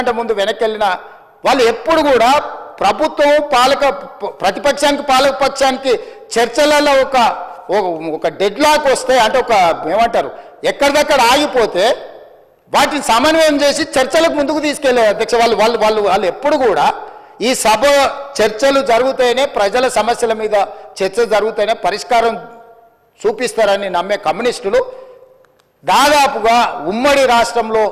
ముందు వెనక్కి వాళ్ళు ఎప్పుడు కూడా ప్రభుత్వం ప్రతిపక్షానికి పాలకపక్షానికి చర్చలలో ఒక డెడ్ లాక్ వస్తే అంటే ఒక ఏమంటారు ఎక్కడిదక్కడ ఆగిపోతే వాటిని సమన్వయం చేసి చర్చలకు ముందుకు తీసుకెళ్లారు అధ్యక్ష. వాళ్ళు ఎప్పుడు కూడా ఈ సభ చర్చలు జరుగుతాయనే ప్రజల సమస్యల మీద చర్చ జరుగుతాయనే పరిష్కారం చూపిస్తారని నమ్మే కమ్యూనిస్టులు దాదాపుగా ఉమ్మడి రాష్ట్రంలో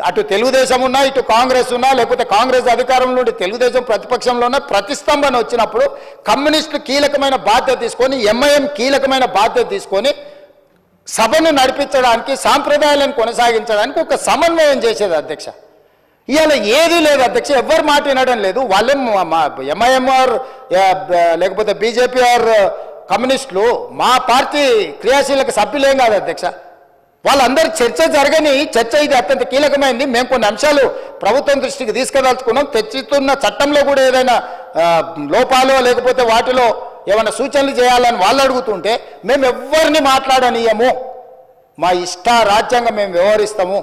అటు తెలుగుదేశం ఉన్నా ఇటు కాంగ్రెస్ ఉన్నా లేకపోతే కాంగ్రెస్ అధికారంలో ఉండి తెలుగుదేశం ప్రతిపక్షంలో ఉన్న ప్రతిస్తంభన వచ్చినప్పుడు కమ్యూనిస్టులు కీలకమైన బాధ్యత తీసుకొని ఎంఐఎం కీలకమైన బాధ్యత తీసుకొని సభను నడిపించడానికి సాంప్రదాయాలను కొనసాగించడానికి ఒక సమన్వయం చేసేది అధ్యక్ష. ఇవాళ ఏదీ లేదు అధ్యక్ష, ఎవ్వరు మాట వినడం లేదు. వాళ్ళేం ఎంఐఎంఆర్ లేకపోతే బీజేపీ ఆర్ కమ్యూనిస్టులు మా పార్టీ క్రియాశీలక సభ్యులేం కాదు అధ్యక్ష. వాళ్ళందరూ చర్చ జరగని చర్చ ఇది అత్యంత కీలకమైంది. మేము కొన్ని అంశాలు ప్రభుత్వం దృష్టికి తీసుకుదలుచుకున్నాం. తెచ్చుతున్న చట్టంలో కూడా ఏదైనా లోపాలు లేకపోతే వాటిలో ఏమైనా సూచనలు చేయాలని వాళ్ళు అడుగుతుంటే మేము ఎవ్వరిని మాట్లాడనీయము, మా ఇష్ట రాజ్యాంగం మేము వ్యవహరిస్తాము.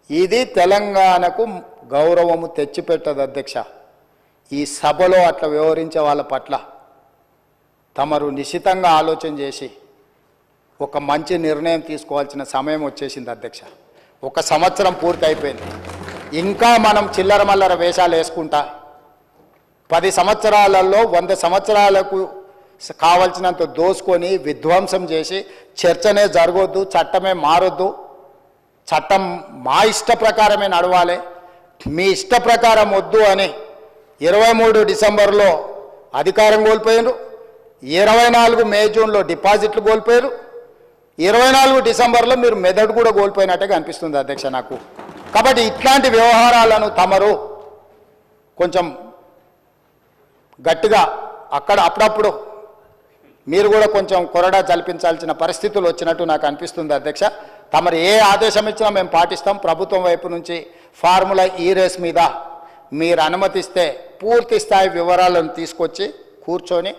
ఇది తెలంగాణకు గౌరవము తెచ్చిపెట్టదు అధ్యక్ష. ఈ సభలో అట్లా వ్యవహరించే వాళ్ళ పట్ల తమరు నిశితంగా ఆలోచన చేసి ఒక మంచి నిర్ణయం తీసుకోవాల్సిన సమయం వచ్చేసింది అధ్యక్ష. 1 సంవత్సరం పూర్తి అయిపోయింది. ఇంకా మనం చిల్లర మల్లర వేషాలు వేసుకుంటా 10 సంవత్సరాలలో 100 సంవత్సరాలకు కావాల్సినంత దోసుకొని విధ్వంసం చేసి చర్చనే జరగొద్దు, చట్టమే మారొద్దు, చట్టం మా ఇష్ట ప్రకారమే నడవాలి, మీ ఇష్ట ప్రకారం వద్దు అని 23 డిసెంబర్లో అధికారం కోల్పోయారు, 24 మే జూన్లో డిపాజిట్లు కోల్పోయారు, 24 డిసెంబర్లో మీరు మెదడు కూడా కోల్పోయినట్టుగా అనిపిస్తుంది అధ్యక్ష నాకు. కాబట్టి ఇట్లాంటి వ్యవహారాలను తమరు కొంచెం గట్టిగా అప్పుడప్పుడు మీరు కూడా కొంచెం కొరడా జల్పించాల్సిన పరిస్థితులు వచ్చినట్టు నాకు అనిపిస్తుంది అధ్యక్ష. తమరు ఏ ఆదేశం ఇచ్చినా మేము పాటిస్తాం. ప్రభుత్వం వైపు నుంచి ఫార్ములా ఈ రేస్ మీద మీరు అనుమతిస్తే పూర్తి స్థాయి వివరాలను తీసుకొచ్చి కూర్చొని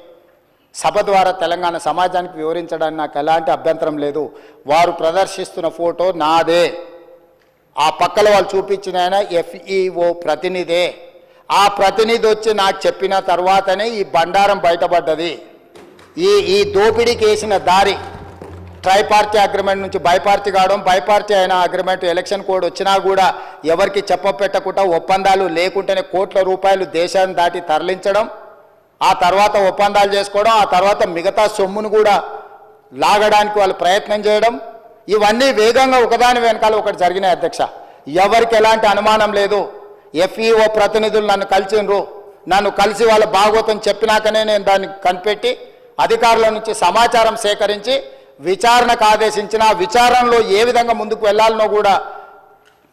సభ ద్వారా తెలంగాణ సమాజానికి వివరించడానికి నాకు ఎలాంటి అభ్యంతరం లేదు. వారు ప్రదర్శిస్తున్న ఫోటో నాదే, ఆ పక్కల వాళ్ళు చూపించిన ఆయన FEO ప్రతినిధే. ఆ ప్రతినిధి వచ్చి నాకు చెప్పిన తర్వాతనే ఈ బండారం బయటపడ్డది. ఈ దోపిడీకి వేసిన దారి ట్రైపార్టీ అగ్రిమెంట్ నుంచి బైపార్టీ కావడం, బైపార్టీ అయిన అగ్రిమెంట్ ఎలక్షన్ కోడ్ వచ్చినా కూడా ఎవరికి చెప్పపెట్టకుండా ఒప్పందాలు లేకుండానే కోట్ల రూపాయలు దేశాన్ని దాటి తరలించడం, ఆ తర్వాత ఒప్పందాలు చేసుకోవడం, ఆ తర్వాత మిగతా సొమ్మును కూడా లాగడానికి వాళ్ళు ప్రయత్నం చేయడం, ఇవన్నీ వేగంగా ఒకదాని వెనకాల ఒకటి జరిగినాయి అధ్యక్ష. ఎవరికి ఎలాంటి అనుమానం లేదు. FEO ప్రతినిధులు నన్ను కలిసి వాళ్ళ భాగవతం చెప్పినాకనే నేను దాన్ని కనిపెట్టి అధికారుల నుంచి సమాచారం సేకరించి విచారణకు ఆదేశించిన విచారణలో ఏ విధంగా ముందుకు వెళ్లాలనో కూడా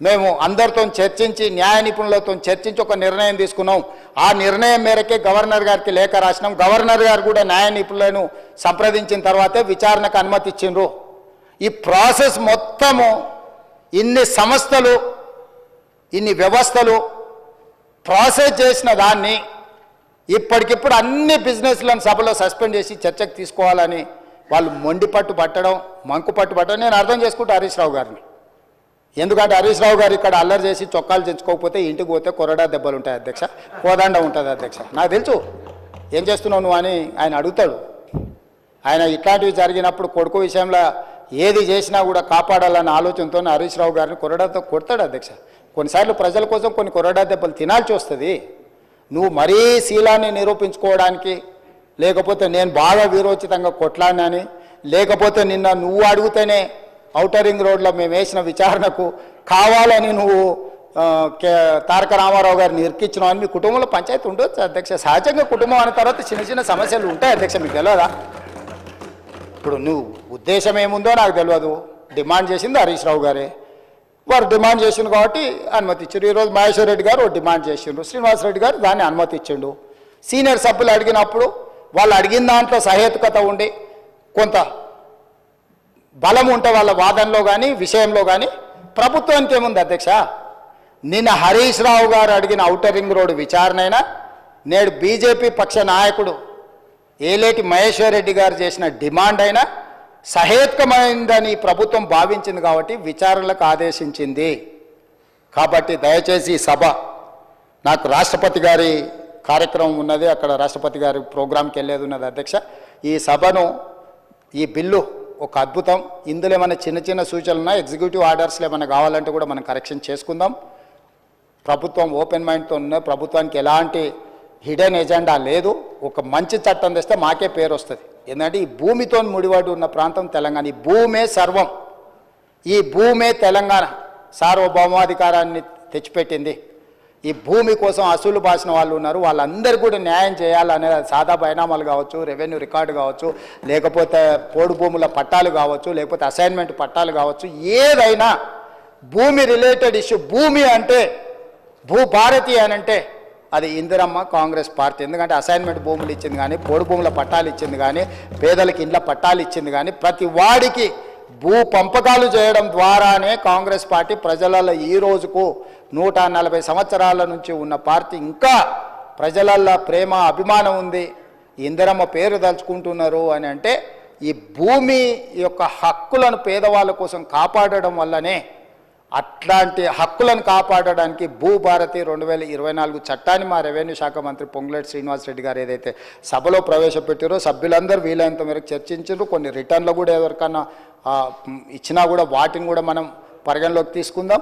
మేము అందరితో చర్చించి న్యాయ నిపుణులతో చర్చించి ఒక నిర్ణయం తీసుకున్నాం. ఆ నిర్ణయం మేరకే గవర్నర్ గారికి లేఖ రాసినాం. గవర్నర్ గారు కూడా న్యాయ నిపుణులను సంప్రదించిన తర్వాతే విచారణకు అనుమతి ఇచ్చిండ్రు. ఈ ప్రాసెస్ మొత్తము ఇన్ని సంస్థలు ఇన్ని వ్యవస్థలు ప్రాసెస్ చేసిన దాన్ని ఇప్పటికిప్పుడు అన్ని బిజినెస్లను సభలో సస్పెండ్ చేసి చర్చకు తీసుకోవాలని వాళ్ళు మొండిపట్టు పట్టడం, మంకుపట్టు పట్టడం నేను అర్థం చేసుకుంటా హరీష్ రావు గారిని. ఎందుకంటే హరీష్ రావు గారు ఇక్కడ అల్లరి చేసి చొక్కాలు తెచ్చుకోకపోతే ఇంటికి పోతే కొరడా దెబ్బలు ఉంటాయి అధ్యక్ష, కోదండ ఉంటుంది అధ్యక్ష. నాకు తెలుసు ఏం చేస్తున్నావు నువ్వు అని ఆయన అడుగుతాడు. ఆయన ఇట్లాంటివి జరిగినప్పుడు కొడుకు విషయంలో ఏది చేసినా కూడా కాపాడాలన్న ఆలోచనతో హరీష్ రావు గారిని కొరడాతో కొడతాడు అధ్యక్ష. కొన్నిసార్లు ప్రజల కోసం కొన్ని కొరడా దెబ్బలు తినాల్సి వస్తుంది. నువ్వు మరీ శీలాన్ని నిరూపించుకోవడానికి, లేకపోతే నేను బాగా వీరోచితంగా కొట్లాడినని, లేకపోతే నిన్న నువ్వు అడిగితేనే ఔటర్ రింగ్ రోడ్లో మేము వేసిన విచారణకు కావాలని నువ్వు తారక రామారావు గారిని ఇరికిచ్చినావు అని మీ కుటుంబంలో పంచాయతీ ఉండొచ్చు అధ్యక్ష. సహజంగా కుటుంబం అన్న తర్వాత చిన్న చిన్న సమస్యలు ఉంటాయి అధ్యక్ష, మీకు తెలియదా? ఇప్పుడు నువ్వు ఉద్దేశం ఏముందో నాకు తెలియదు. డిమాండ్ చేసింది హరీష్ రావు గారే, వారు డిమాండ్ చేసిండు కాబట్టి అనుమతి ఇచ్చారు. ఈరోజు మహేశ్వర్ రెడ్డి గారు డిమాండ్ చేసిండు, శ్రీనివాసరెడ్డి గారు దాన్ని అనుమతి ఇచ్చిండు. సీనియర్ సభ్యులు అడిగినప్పుడు వాళ్ళు అడిగిన దాంట్లో సహేతుకత ఉండి కొంత బలం ఉంటే వాళ్ళ వాదనలో కానీ విషయంలో కానీ ప్రభుత్వానికి ఏముంది అధ్యక్ష? నిన్న హరీష్ రావు గారు అడిగిన ఔటర్ రింగ్ రోడ్డు విచారణ అయినా, నేడు బీజేపీ పక్ష నాయకుడు ఏలేటి మహేశ్వర్ రెడ్డి గారు చేసిన డిమాండ్ అయినా సహేతుకమైందని ప్రభుత్వం భావించింది కాబట్టి విచారణలకు ఆదేశించింది. కాబట్టి దయచేసి ఈ సభ నాకు రాష్ట్రపతి గారి కార్యక్రమం ఉన్నది, అక్కడ రాష్ట్రపతి గారి ప్రోగ్రాంకి వెళ్ళేది ఉన్నది అధ్యక్ష. ఈ సభను ఈ బిల్లు ఒక అద్భుతం. ఇందులో ఏమైనా చిన్న చిన్న సూచనలు ఉన్నాయి, ఎగ్జిక్యూటివ్ ఆర్డర్స్లో ఏమైనా కావాలంటే కూడా మనం కరెక్షన్ చేసుకుందాం. ప్రభుత్వం ఓపెన్ మైండ్తో ఉన్నది, ప్రభుత్వానికి ఎలాంటి హిడెన్ ఎజెండా లేదు. ఒక మంచి చట్టం తెస్తే మాకే పేరు వస్తుంది. ఎందుకంటే ఈ భూమితో ముడిపడి ఉన్న ప్రాంతం తెలంగాణ. ఈ భూమే సర్వం, ఈ భూమే తెలంగాణ సార్వభౌమాధికారాన్ని తెచ్చిపెట్టింది. ఈ భూమి కోసం అసూలు బాసిన వాళ్ళు ఉన్నారు, వాళ్ళందరికీ కూడా న్యాయం చేయాలనే సాదా బైనామాలు కావచ్చు, రెవెన్యూ రికార్డు కావచ్చు, లేకపోతే పోడు భూముల పట్టాలు కావచ్చు, లేకపోతే అసైన్మెంట్ పట్టాలు కావచ్చు, ఏదైనా భూమి రిలేటెడ్ ఇష్యూ. భూమి అంటే భూభారతి అని అంటే అది ఇందిరమ్మ కాంగ్రెస్ పార్టీ. ఎందుకంటే అసైన్మెంట్ భూములు ఇచ్చింది కానీ, పోడు భూముల పట్టాలు ఇచ్చింది కానీ, పేదలకు ఇండ్ల పట్టాలు ఇచ్చింది కానీ, ప్రతి వాడికి భూ పంపకాలు చేయడం ద్వారానే కాంగ్రెస్ పార్టీ ప్రజలలో ఈ రోజుకు 140 సంవత్సరాల నుంచి ఉన్న పార్టీ. ఇంకా ప్రజలల్లో ప్రేమ అభిమానం ఉంది, ఇందిరమ్మ పేరు తలుచుకుంటున్నారు అని అంటే ఈ భూమి యొక్క హక్కులను పేదవాళ్ళ కోసం కాపాడడం వల్లనే. అట్లాంటి హక్కులను కాపాడడానికి భూభారతి 2024 చట్టాన్ని మా రెవెన్యూ శాఖ మంత్రి పొంగులేటి శ్రీనివాసరెడ్డి గారు ఏదైతే సభలో ప్రవేశపెట్టారో సభ్యులందరూ వీలైనంత మేరకు చర్చించారు. కొన్ని రిటర్న్లు కూడా ఎవరికన్నా ఇచ్చినా కూడా వాటిని కూడా మనం పరిగణలోకి తీసుకుందాం.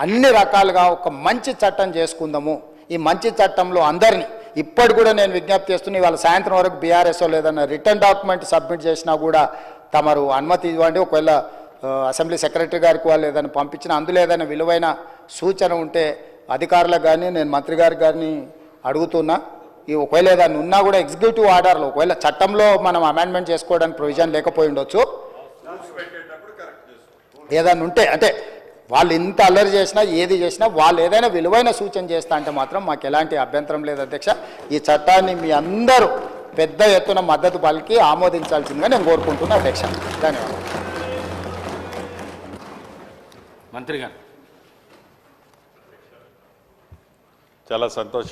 అన్ని రకాలుగా ఒక మంచి చట్టం చేసుకుందాము. ఈ మంచి చట్టంలో అందరినీ ఇప్పటి కూడా నేను విజ్ఞప్తి చేస్తున్నా, ఇవాళ సాయంత్రం వరకు బీఆర్ఎస్ఓ లేదన్నా రిటర్న్ డాక్యుమెంట్ సబ్మిట్ చేసినా కూడా తమరు అనుమతి ఇవ్వండి. ఒకవేళ అసెంబ్లీ సెక్రటరీ గారికి వాళ్ళు ఏదైనా పంపించిన అందులో ఏదైనా విలువైన సూచన ఉంటే అధికారులకు కానీ నేను మంత్రి గారికి కానీ అడుగుతున్నా. ఈ ఒకవేళ ఏదైనా ఉన్నా కూడా ఎగ్జిక్యూటివ్ ఆర్డర్లో ఒకవేళ చట్టంలో మనం అమెండ్మెంట్ చేసుకోవడానికి ప్రొవిజన్ లేకపోయి ఉండొచ్చు, ఏదైనా ఉంటే అంటే వాళ్ళు ఇంత అల్లరి చేసినా ఏది చేసినా వాళ్ళు ఏదైనా విలువైన సూచన చేస్తా అంటే మాత్రం మాకు ఎలాంటి అభ్యంతరం లేదు అధ్యక్ష. ఈ చట్టాన్ని మీ అందరూ పెద్ద ఎత్తున మద్దతు పలికి ఆమోదించాల్సిందిగా నేను కోరుకుంటున్నా అధ్యక్ష. ధన్యవాదాలు. మంత్రి గారు చాలా సంతోషం.